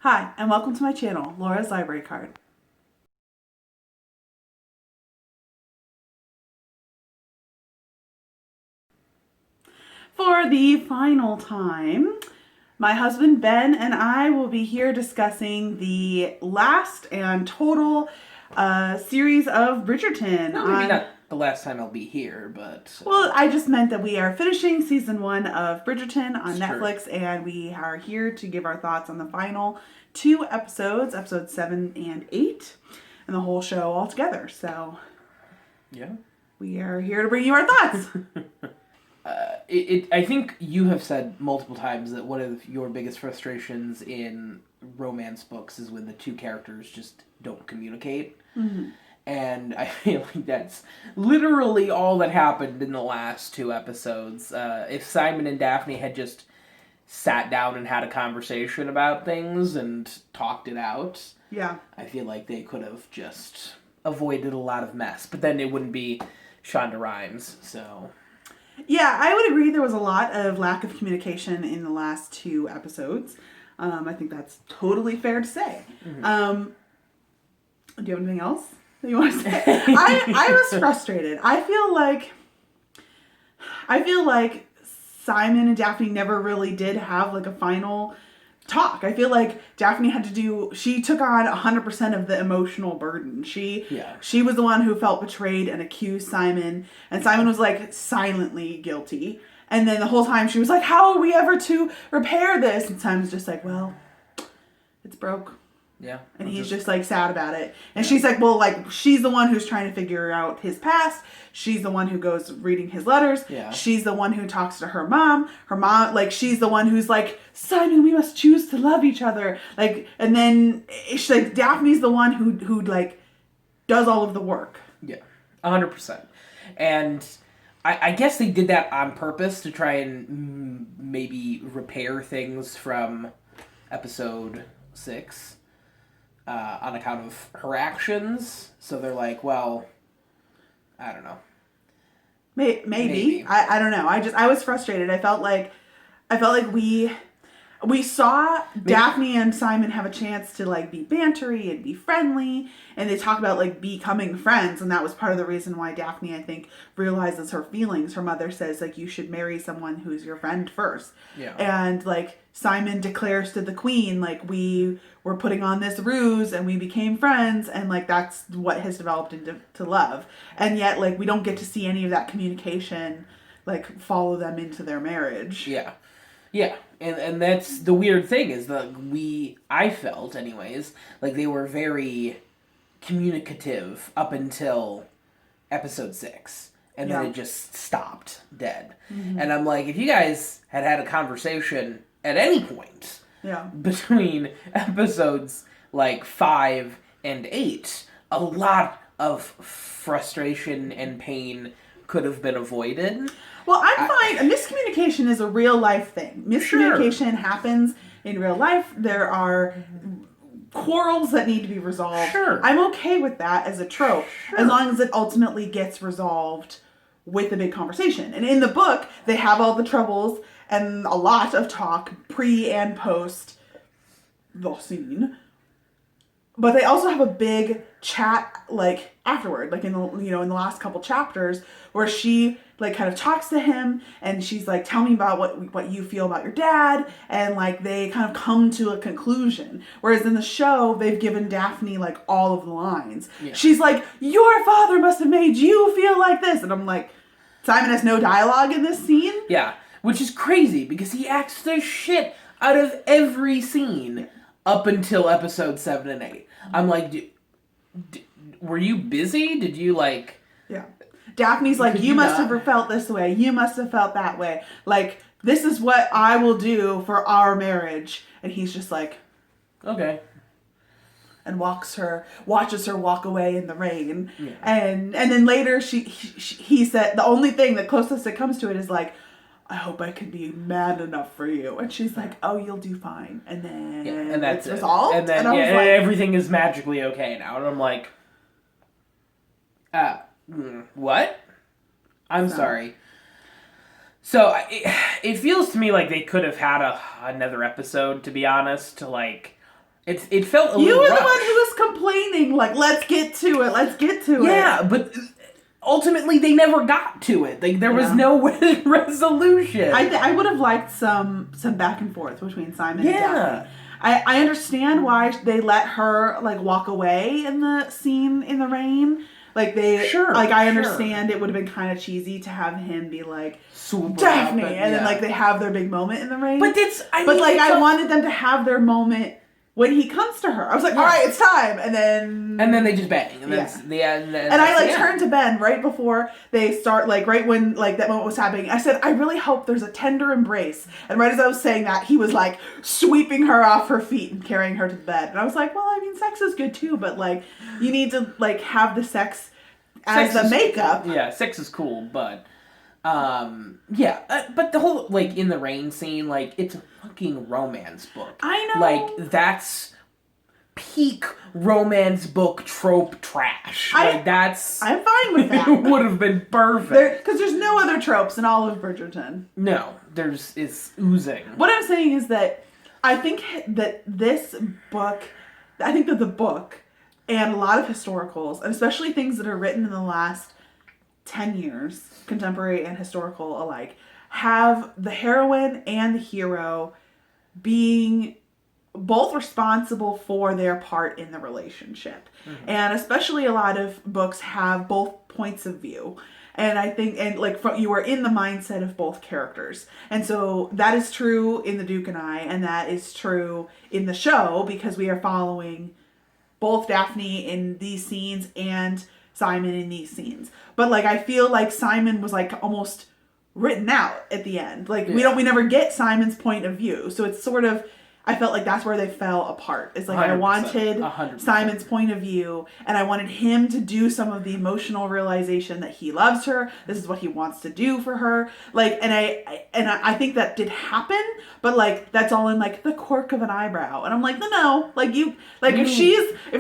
Hi, and welcome to my channel, Laura's Library Card. For the final time, my husband Ben and I will be here discussing the last and total series of Bridgerton. Well, maybe not the last time I'll be here, but... Well, I just meant that we are finishing season 1 of Bridgerton on It's Netflix, and we are here to give our thoughts on the final 2 episodes, episodes 7 and 8, and the whole show all together. So, yeah, we are here to bring you our thoughts. I think you have said multiple times that one of your biggest frustrations in romance books is when the two characters just don't communicate. Mm-hmm. And I feel like that's literally all that happened in the last 2 episodes. If Simon and Daphne had just sat down and had a conversation about things and talked it out, Yeah. I feel like they could have just avoided a lot of mess. But then it wouldn't be Shonda Rhimes, so... Yeah, I would agree there was a lot of lack of communication in the last 2 episodes. I think that's totally fair to say. Mm-hmm. Do you have anything else that you want to say? I was frustrated. I feel like Simon and Daphne never really did have like a final talk. I feel like Daphne she took on 100% of the emotional burden. She was the one who felt betrayed and accused Simon, and Simon was like silently guilty. And then the whole time she was like, how are we ever to repair this? And Simon's just like, well, it's broke. Yeah. And he's just like sad about it. And she's like, well, like she's the one who's trying to figure out his past. She's the one who goes reading his letters. Yeah. She's the one who talks to her mom. Her mom, like, she's the one who's like, Simon, we must choose to love each other. Like, and then she's like, Daphne's the one who like does all of the work. Yeah, 100%. And I guess they did that on purpose to try and maybe repair things from episode 6. On account of her actions. So they're like, well, I don't know. Maybe. I don't know. I was frustrated. I felt like we saw Daphne and Simon have a chance to like be bantery and be friendly, and they talk about like becoming friends, and that was part of the reason why Daphne, I think, realizes her feelings. Her mother says like you should marry someone who's your friend first. Yeah. And like Simon declares to the queen like we were putting on this ruse and we became friends, and like that's what has developed into love. And yet like we don't get to see any of that communication like follow them into their marriage. Yeah. Yeah, and that's the weird thing is that I felt anyways, like they were very communicative up until episode 6. And then it just stopped dead. Mm-hmm. And I'm like, if you guys had a conversation at any point between episodes like 5 and 8, a lot of frustration and pain could have been avoided. Well, I'm fine. Miscommunication is a real life thing. Miscommunication happens in real life. There are quarrels that need to be resolved. Sure. I'm okay with that as a trope, as long as it ultimately gets resolved with a big conversation. And in the book, they have all the troubles and a lot of talk pre and post the scene. But they also have a big chat like afterward, like in the in the last couple chapters, where she like kind of talks to him and she's like, tell me about what you feel about your dad, and like they kind of come to a conclusion. Whereas in the show, they've given Daphne like all of the lines. Yeah. She's like, your father must have made you feel like this, and I'm like, Simon has no dialogue in this scene. Yeah, which is crazy because he acts the shit out of every scene up until episode 7 and 8. I'm like, were you busy? Did you like... Yeah. Daphne's like, you must have felt this way. You must have felt that way. Like, this is what I will do for our marriage. And he's just like... Okay. And watches her walk away in the rain. Yeah. And then later he said, the only thing, the closest it comes to it is like, I hope I can be man enough for you. And she's like, oh, you'll do fine. And then and that's it's resolved. And then and like, everything is magically okay now. And I'm like, what? I'm sorry. So it feels to me like they could have had another episode, to be honest, to like It felt a You little were rushed. the one who was complaining, like, let's get to it. Yeah, but ultimately they never got to it. Like, there was no resolution. I would have liked some back and forth between Simon and Daphne. I understand why they let her, like, walk away in the scene in the rain. Like, I understand it would have been kind of cheesy to have him be like, Daphne, and then, like, they have their big moment in the rain. But I wanted them to have their moment when he comes to her. I was like, all right, it's time. And then they just bang. And that's the end. And I, like, turned to Ben right before they start, like, right when, like, that moment was happening. I said, I really hope there's a tender embrace. And right as I was saying that, he was, like, sweeping her off her feet and carrying her to the bed. And I was like, well, I mean, sex is good, too. But, like, you need to, like, have the sex as the makeup. Yeah, sex is cool, but... but the whole, like, in the rain scene, like, it's a fucking romance book. I know. Like, that's peak romance book trope trash. I'm fine with that. It would have been perfect. Because there's no other tropes in all of Bridgerton. No, it's oozing. What I'm saying is that I think that the book and a lot of historicals, and especially things that are written in the last 10 years, contemporary and historical alike, have the heroine and the hero being both responsible for their part in the relationship. Mm-hmm. And especially a lot of books have both points of view. And I think, you are in the mindset of both characters. And so that is true in The Duke and I, and that is true in the show, because we are following both Daphne in these scenes and Simon in these scenes. But, like, I feel like Simon was, like, almost written out at the end. Like, we never get Simon's point of view. So it's sort of, I felt like that's where they fell apart. It's like 100%, I wanted 100%. Simon's point of view, and I wanted him to do some of the emotional realization that he loves her. This is what he wants to do for her. Like, and I think that did happen, but, like, that's all in, like, the quirk of an eyebrow. And I'm like, no, like, you, like, if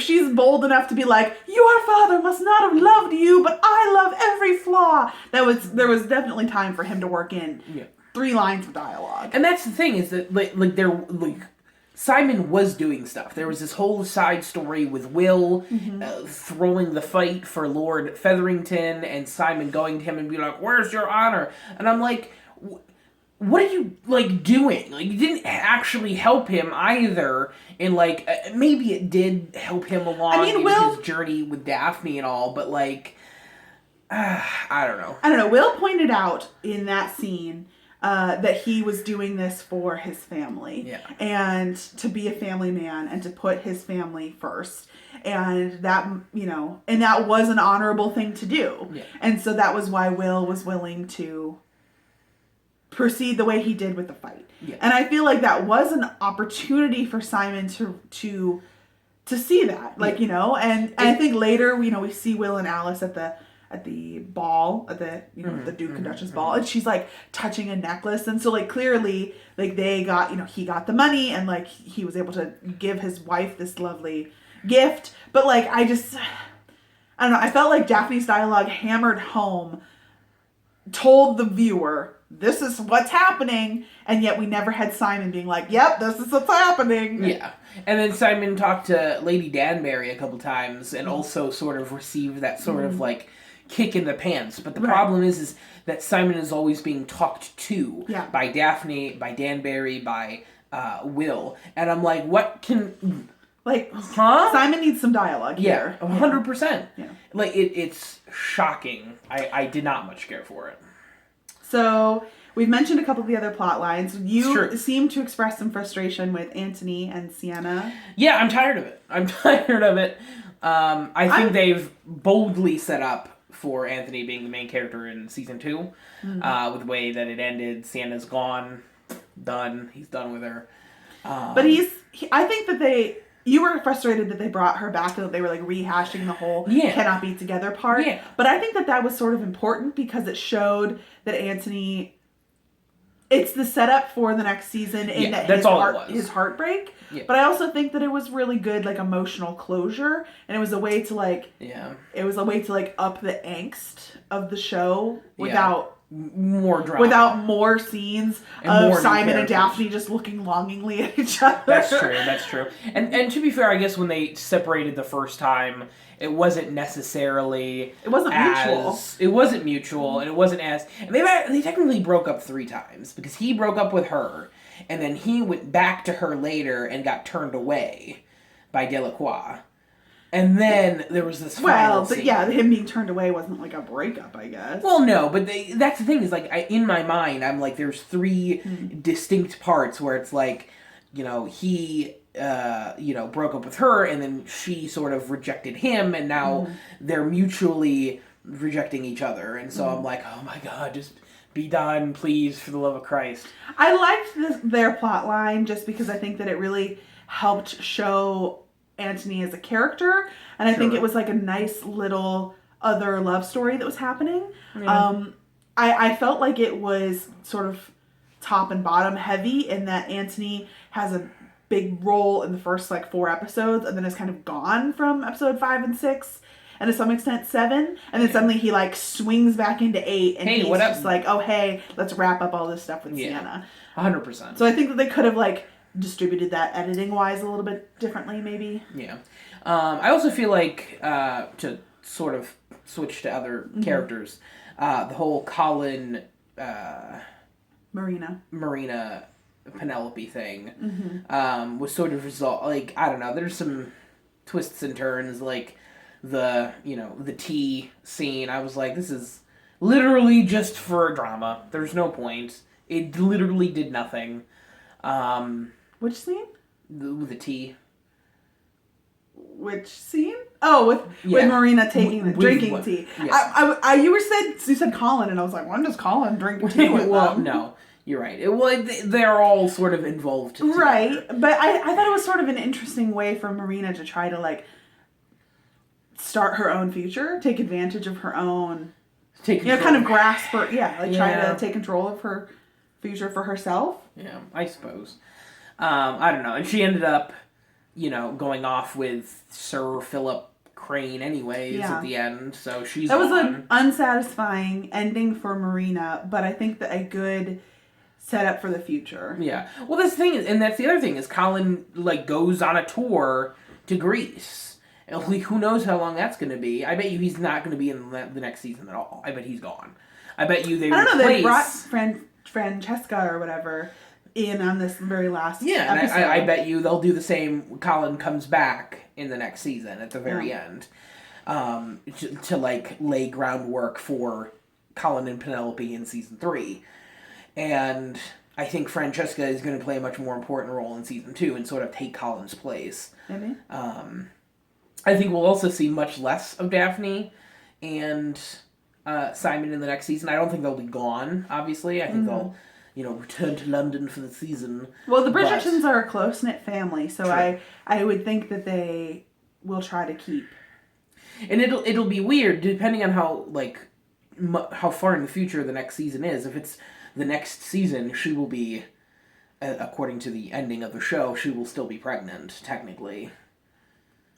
she's bold enough to be like, your father must not have loved you, but I love every flaw. There was definitely time for him to work in 3 lines of dialogue. And that's the thing, is that, Simon was doing stuff. There was this whole side story with Will throwing the fight for Lord Featherington, and Simon going to him and being like, where's your honor? And I'm like, what are you, like, doing? Like, you didn't actually help him either. And, like, maybe it did help him along in his journey with Daphne and all, but, like, I don't know. Will pointed out in that scene that he was doing this for his family, and to be a family man and to put his family first, and that and that was an honorable thing to do, and so that was why Will was willing to proceed the way he did with the fight, and I feel like that was an opportunity for Simon to see that, like, and I think later we see Will and Alice at the ball, at the the Duke and Duchess ball, and she's, like, touching a necklace, and so, like, clearly, like, they got, he got the money, and, like, he was able to give his wife this lovely gift, but, like, I don't know, I felt like Daphne's dialogue hammered home, told the viewer, this is what's happening, and yet we never had Simon being like, yep, this is what's happening. Yeah. And then Simon talked to Lady Danbury a couple times, and also sort of received that sort of, like, kick in the pants. But the problem is that Simon is always being talked to by Daphne, by Danbury, by Will. And I'm like, what can... Like, Simon needs some dialogue here. 100%. Yeah. Like, it's shocking. I did not much care for it. So, we've mentioned a couple of the other plot lines. You seem to express some frustration with Antony and Sienna. Yeah, I'm tired of it. I think they've boldly set up for Anthony being the main character in season 2, with the way that it ended. Sienna's gone, done. He's done with her. But I think that you were frustrated that they brought her back and that they were, like, rehashing the whole cannot be together part. Yeah. But I think that was sort of important because it showed that Antony, it's the setup for the next season in his heartbreak. Yeah. But I also think that it was really good, like, emotional closure, and it was a way to, like, up the angst of the show without more drama. Without more scenes And of more new Simon and characters. Daphne just looking longingly at each other. That's true. And to be fair, I guess when they separated the first time, it wasn't necessarily... It wasn't mutual. It wasn't mutual, and it wasn't as... And they technically broke up 3 times, because he broke up with her, and then he went back to her later and got turned away by Delacroix. And then there was this final but scene. yeah, him being turned away wasn't like a breakup, I guess. Well, no, but that's the thing is, like, in my mind, I'm like, there's 3 distinct parts where it's like, you know, he, broke up with her, and then she sort of rejected him, and now they're mutually rejecting each other. And so I'm like, oh my god, just be done, please, for the love of Christ. I liked their plot line just because I think that it really helped show Antony as a character, and I think it was like a nice little other love story that was happening. I felt like it was sort of top and bottom heavy in that Antony has a big role in the first like 4 episodes, and then is kind of gone from episode 5 and 6, and to some extent 7, and then suddenly he like swings back into 8, and he's just like, oh hey, let's wrap up all this stuff with Sienna. 100%. So I think that they could have like distributed that editing wise a little bit differently, maybe. Yeah. I also feel like, to sort of switch to other characters, the whole Colin, Marina Penelope thing, was sort of resolved. Like, I don't know, there's some twists and turns, like the tea scene. I was like, this is literally just for drama. There's no point. It literally did nothing. Which scene? With the tea. Which scene? Oh, with Marina drinking tea. Yes. You said Colin, and I was like, when does Colin drink tea with them? No, you're right. They're all sort of involved together. Right, but I thought it was sort of an interesting way for Marina to try to like start her own future, take advantage of her own, kind of grasp her, try to take control of her future for herself. Yeah, I suppose. I don't know. And she ended up, going off with Sir Philip Crane anyways at the end. So she's That was an unsatisfying ending for Marina, but I think that a good setup for the future. Yeah. Well, that's the thing, and that's the other thing, is Colin, like, goes on a tour to Greece. And who knows how long that's going to be. I bet you he's not going to be in the next season at all. I bet he's gone. I bet you they brought Francesca or whatever in on this very last episode. And I bet you they'll do the same. Colin comes back in the next season at the very end, to like lay groundwork for Colin and Penelope in season 3, and I think Francesca is going to play a much more important role in season 2 and sort of take Colin's place. Maybe. I think we'll also see much less of Daphne and Simon in the next season. I don't think they'll be gone, obviously. I think they'll, return to London for the season. Well, the Bridgertons are a close-knit family, so I would think that they will try to keep. And it'll be weird, depending on how far in the future the next season is. If it's the next season, she will be, according to the ending of the show, she will still be pregnant, technically.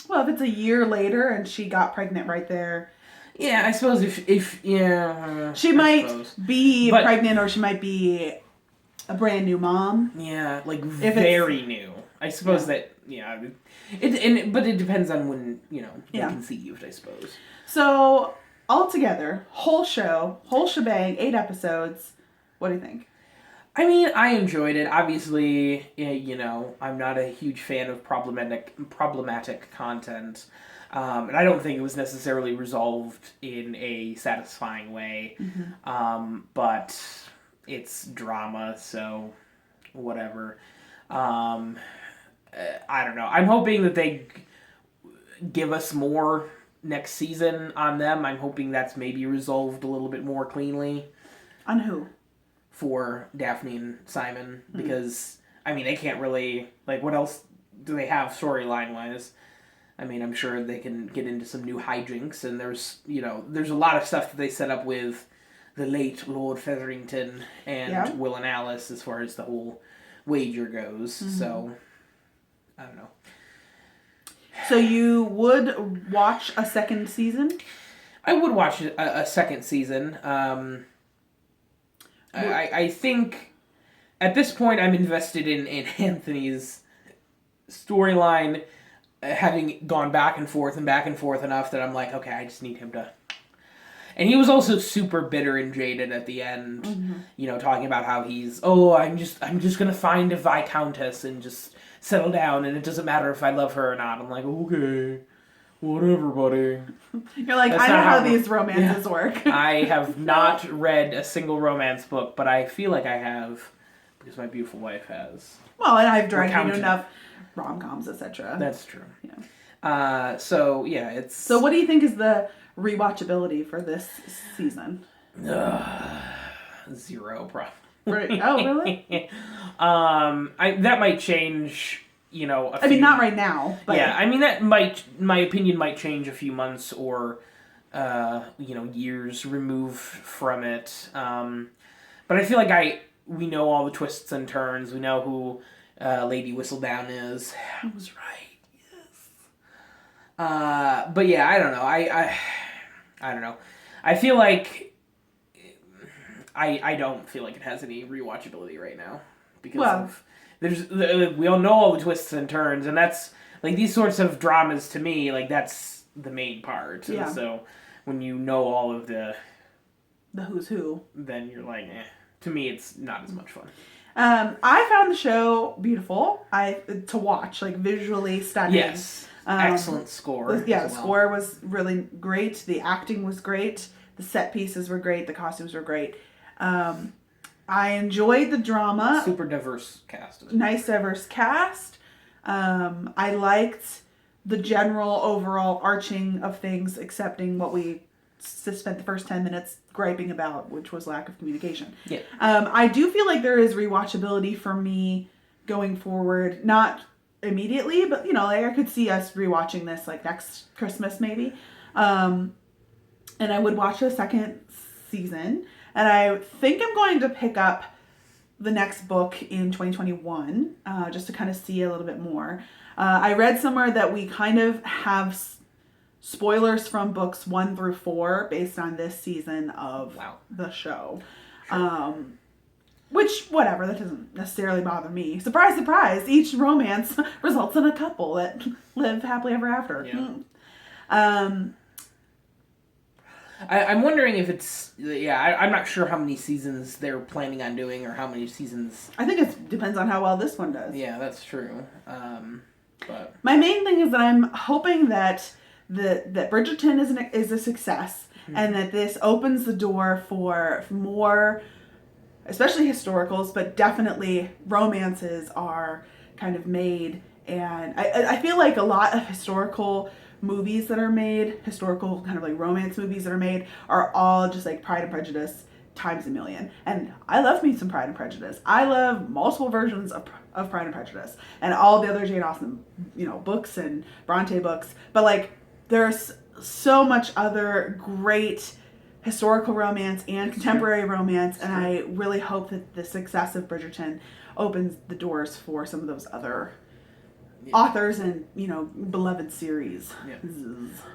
Well, if it's a year later and she got pregnant right there... Yeah, I suppose if she might be pregnant, or she might be a brand new mom. Yeah, like very new. I suppose that but it depends on when they conceived, I suppose. So altogether, whole show, whole shebang, 8 episodes. What do you think? I mean, I enjoyed it. Obviously, I'm not a huge fan of problematic content. And I don't think it was necessarily resolved in a satisfying way. But it's drama, so whatever. I don't know. I'm hoping that they give us more next season on them. I'm hoping that's maybe resolved a little bit more cleanly. On who? For Daphne and Simon. Because, I mean, they can't really... Like, what else do they have storyline-wise? I mean, I'm sure they can get into some new hijinks, and there's a lot of stuff that they set up with the late Lord Featherington and Will and Alice as far as the whole wager goes. So, I don't know. So you would watch a second season? I would watch a second season. I think at this point I'm invested in Anthony's storyline, having gone back and forth enough that I'm like, okay, I just need him to. And he was also super bitter and jaded at the end, talking about how I'm just gonna find a Viscountess and just settle down, and it doesn't matter if I love her or not. I'm like, okay, whatever, buddy. You're like, I know how these romances work. I have not read a single romance book, but I feel like I have, because my beautiful wife has. Well, and I've dragged you to enough rom-coms, etc. That's true. Yeah. So yeah, it's. So what do you think is the rewatchability for this season? 0 probably. Right. Oh, really? That might change. Not right now. But yeah, I mean my opinion might change a few months or, years removed from it. But I feel like we know all the twists and turns. We know who Lady Whistledown is. I was right. Yes. But yeah, I don't know. I don't know. I feel like I don't feel like it has any rewatchability right now because we all know all the twists and turns, and that's like these sorts of dramas to me, like that's the main part. Yeah. And so when you know all of the who's who, then you're like, to me, it's not as much fun. I found the show beautiful. To watch, like visually stunning. Yes. Excellent score. The score was really great. The acting was great. The set pieces were great. The costumes were great. I enjoyed the drama. Super diverse cast. Nice diverse cast. I liked the general overall arching of things, excepting what we spent the first 10 minutes griping about, which was lack of communication. Yeah. I do feel like there is rewatchability for me going forward. Not immediately, but I could see us rewatching this like next Christmas maybe. And I would watch a second season. And I think I'm going to pick up the next book in 2021, just to kind of see a little bit more. I read somewhere that we kind of have spoilers from books 1 through 4 based on this season of the show. Sure. Which, whatever, that doesn't necessarily bother me. Surprise, surprise, each romance results in a couple that live happily ever after. Yeah. I'm wondering if it's... I'm not sure how many seasons they're planning on doing or how many seasons... I think it depends on how well this one does. Yeah, that's true. But my main thing is that I'm hoping that that Bridgerton is a success, and that this opens the door for more... especially historicals, but definitely romances are kind of made. And I feel like a lot of historical movies that are made, historical kind of like romance movies that are made, are all just like Pride and Prejudice times a million. And I love me some Pride and Prejudice. I love multiple versions of Pride and Prejudice and all the other Jane Austen, books and Bronte books. But like, there's so much other great historical romance and contemporary romance, and I really hope that the success of Bridgerton opens the doors for some of those other authors and beloved series. Yeah.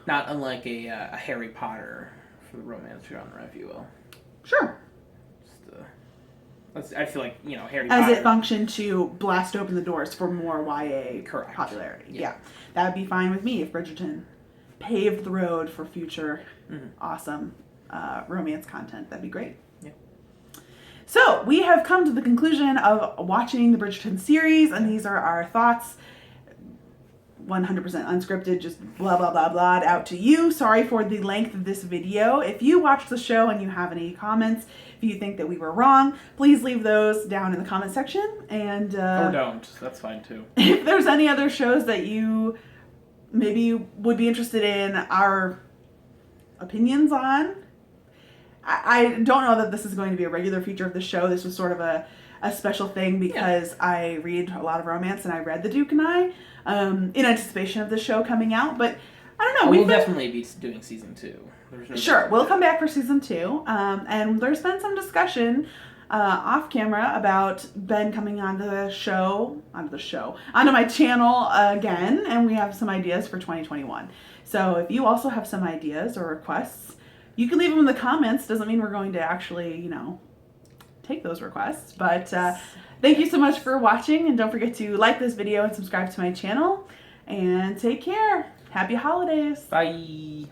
Not unlike a Harry Potter for the romance genre, if you will. Sure. I feel like Harry As Potter, it functioned to blast open the doors for more YA correct. popularity. Yeah, that would be fine with me if Bridgerton paved the road for future awesome romance content. That'd be great. Yeah. So we have come to the conclusion of watching the Bridgerton series, and these are our thoughts. 100% unscripted, just blah, blah, blah, blah, out to you. Sorry for the length of this video. If you watch the show and you have any comments, if you think that we were wrong, please leave those down in the comment section. And or don't. That's fine too. If there's any other shows that you maybe would be interested in our opinions on, I don't know that this is going to be a regular feature of the show. This was sort of a special thing because I read a lot of romance, and I read The Duke and I in anticipation of the show coming out. But I don't know. We'll definitely be doing season 2. Sure, we'll come back for season 2. And there's been some discussion off camera about Ben coming onto my channel again, and we have some ideas for 2021. So if you also have some ideas or requests, you can leave them in the comments. Doesn't mean we're going to actually, take those requests. But thank you so much for watching, and don't forget to like this video and subscribe to my channel. And take care. Happy holidays. Bye.